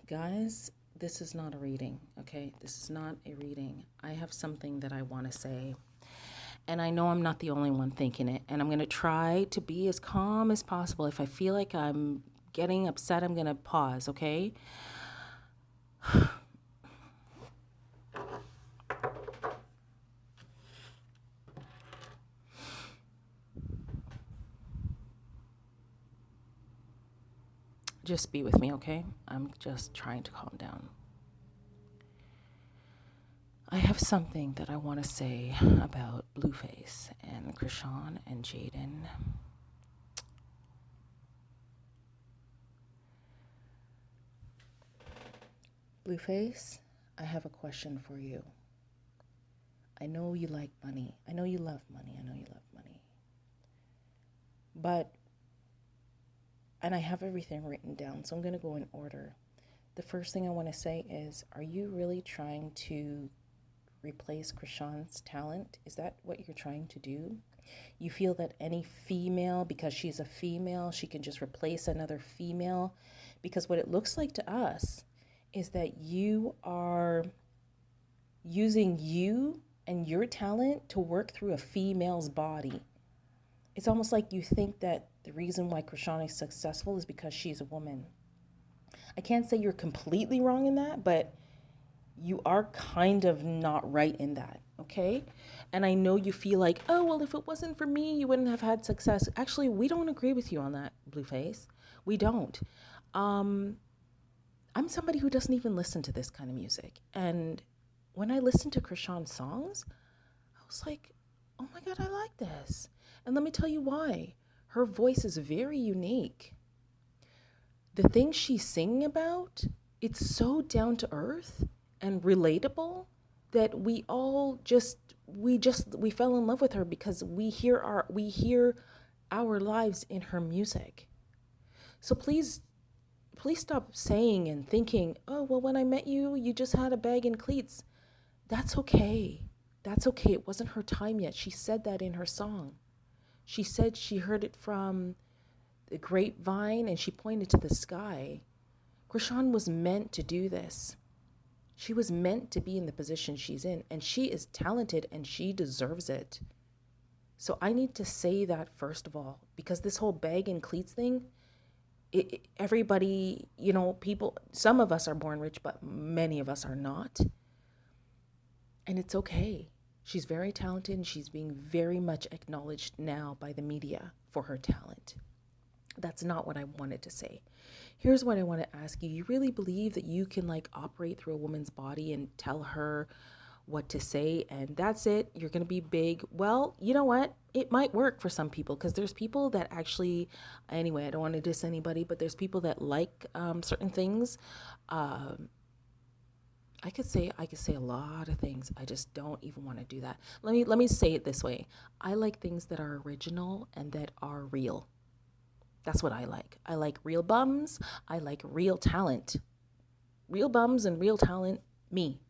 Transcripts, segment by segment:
Guys, this is not a reading, okay? This is not a reading. I have something that I want to say. And I know I'm not the only one thinking it. And I'm going to try to be as calm as possible. If I feel like I'm getting upset, I'm going to pause, okay? Just be with me, okay? I'm just trying to calm down. I have something that I want to say about BLUEFACE and Chrisean and JAIDYN. BLUEFACE, I have a question for you. I know you like money. I know you love money. I know you love money. And I have everything written down, so I'm going to go in order. The first thing I want to say is, are you really trying to replace Chrisean's talent? Is that what you're trying to do? You feel that any female, because she's a female, she can just replace another female? Because what it looks like to us is that you are using you and your talent to work through a female's body. It's almost like you think that the reason why Chrisean is successful is because she's a woman. I can't say you're completely wrong in that, but you are kind of not right in that, okay? And I know you feel like, oh, well, if it wasn't for me, you wouldn't have had success. Actually, we don't agree with you on that, BLUEFACE. We don't. I'm somebody who doesn't even listen to this kind of music. And when I listened to Chrisean's songs, I was like, oh my God, I like this. And let me tell you why. Her voice is very unique. The things she's singing about, it's so down to earth and relatable that we all we fell in love with her because we hear our lives in her music. So please stop saying and thinking, oh, well, when I met you, you just had a bag and cleats. That's okay. That's okay. It wasn't her time yet. She said that in her song. She said she heard it from the grapevine and she pointed to the sky. Chrisean was meant to do this. She was meant to be in the position she's in, and she is talented and she deserves it. So I need to say that first of all, because this whole bag and cleats thing, everybody, people, some of us are born rich, but many of us are not. And it's okay. She's very talented and she's being very much acknowledged now by the media for her talent. That's not what I wanted to say. Here's what I want to ask you. You really believe that you can operate through a woman's body and tell her what to say and that's it? You're going to be big? Well, you know what? It might work for some people because there's people that actually, anyway, I don't want to diss anybody, but there's people that like certain things. I could say a lot of things. I just don't even want to do that. Let me say it this way. I like things that are original and that are real. That's what I like. I like real bums. I like real talent. Real bums and real talent, me.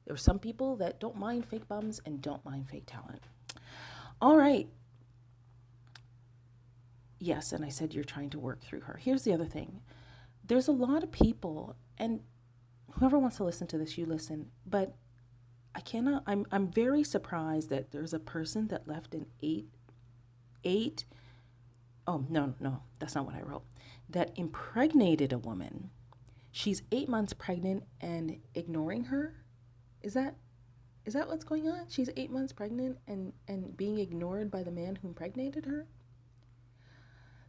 There are some people that don't mind fake bums and don't mind fake talent. All right. Yes, and I said you're trying to work through her. Here's the other thing. There's a lot of people, and whoever wants to listen to this, you listen, but I'm very surprised that there's a person that left an oh, no, that's not what I wrote. That impregnated a woman. She's 8 months pregnant and ignoring her. Is that what's going on? She's 8 months pregnant and being ignored by the man who impregnated her?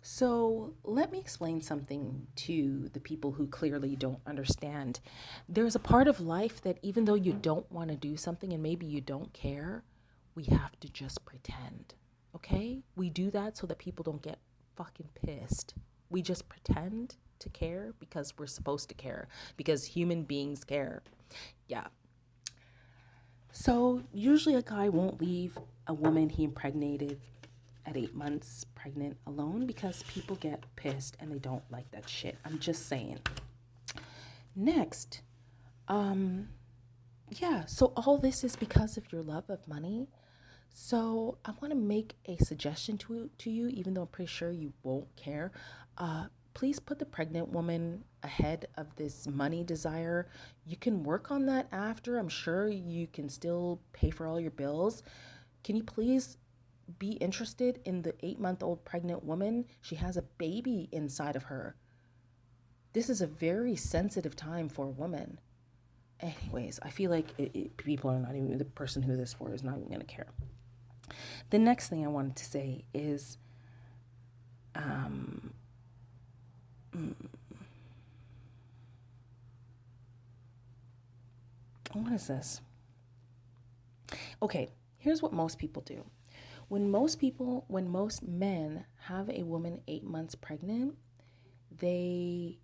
So let me explain something to the people who clearly don't understand. There's a part of life that even though you don't want to do something and maybe you don't care, we have to just pretend. Okay? We do that so that people don't get fucking pissed. We just pretend to care because we're supposed to care, because human beings care. Yeah. So usually a guy won't leave a woman he impregnated at 8 months pregnant alone because people get pissed and they don't like that shit. I'm just saying. Next, so all this is because of your love of money. So I want to make a suggestion to you, even though I'm pretty sure you won't care. please put the pregnant woman ahead of this money desire. You can work on that after. I'm sure you can still pay for all your bills. Can you please be interested in the 8-month-old pregnant woman? She has a baby inside of her. This is a very sensitive time for a woman. Anyways, I feel like people are not even, the person who this for is not even going to care. The next thing I wanted to say is, what is this? Okay, here's what most people do. When most men have a woman 8 months pregnant, they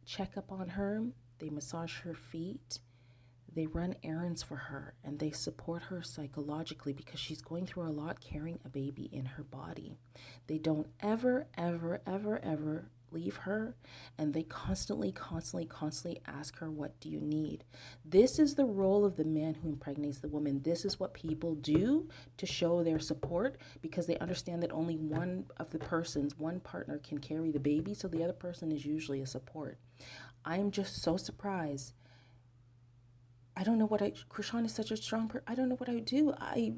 check up on her, they massage her feet, they run errands for her, and they support her psychologically because she's going through a lot carrying a baby in her body. They don't ever leave her, and they constantly ask her, what do you need? This is the role of the man who impregnates the woman. This is what people do to show their support, because they understand that only one partner can carry the baby, so the other person is usually a support. I'm just so surprised. I don't know Chrisean is such a strong person. I don't know what I would do. I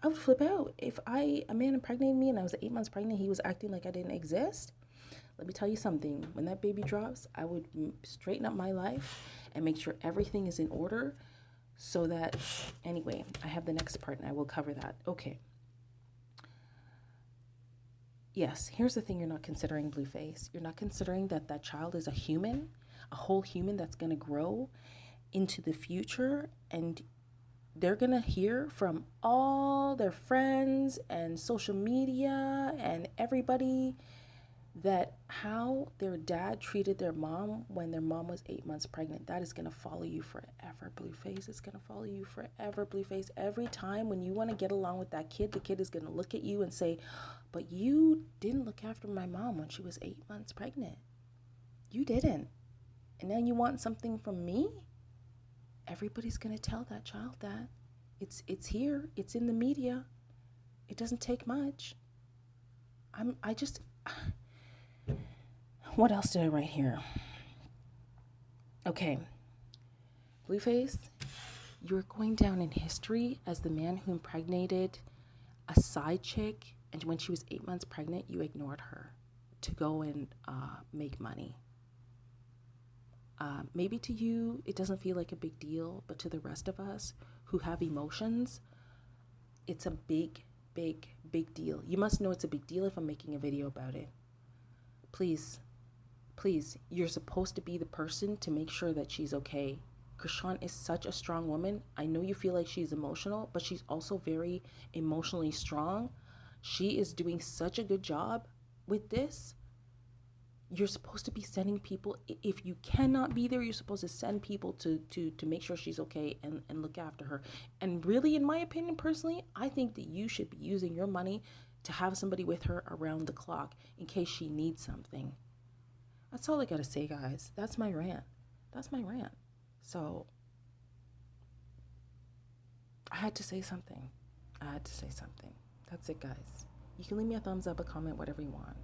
would flip out. If a man impregnated me and I was 8 months pregnant, he was acting like I didn't exist. Let me tell you something. When that baby drops, I would straighten up my life and make sure everything is in order so that, anyway, I have the next part and I will cover that. Okay. Yes, here's the thing you're not considering, Blueface. You're not considering that that child is a human, a whole human that's going to grow into the future, and they're going to hear from all their friends and social media and everybody that how their dad treated their mom when their mom was 8 months pregnant. That is going to follow you forever, Blueface. It's going to follow you forever, Blueface. Every time when you want to get along with that kid, the kid is going to look at you and say, but you didn't look after my mom when she was 8 months pregnant. You didn't. And now you want something from me? Everybody's going to tell that child that. It's here. It's in the media. It doesn't take much. What else did I write here? Okay. Blueface, you're going down in history as the man who impregnated a side chick, and when she was 8 months pregnant, you ignored her to go and make money. Maybe to you, it doesn't feel like a big deal, but to the rest of us who have emotions, it's a big deal. You must know it's a big deal if I'm making a video about it. Please, you're supposed to be the person to make sure that she's okay. Chrisean is such a strong woman. I know you feel like she's emotional, but she's also very emotionally strong. She is doing such a good job with this. You're supposed to be sending people, if you cannot be there, you're supposed to send people to make sure she's okay and look after her. And really, in my opinion, personally, I think that you should be using your money to have somebody with her around the clock in case she needs something. That's all I gotta say, guys. That's my rant. So, I had to say something. That's it, guys. You can leave me a thumbs up, a comment, whatever you want.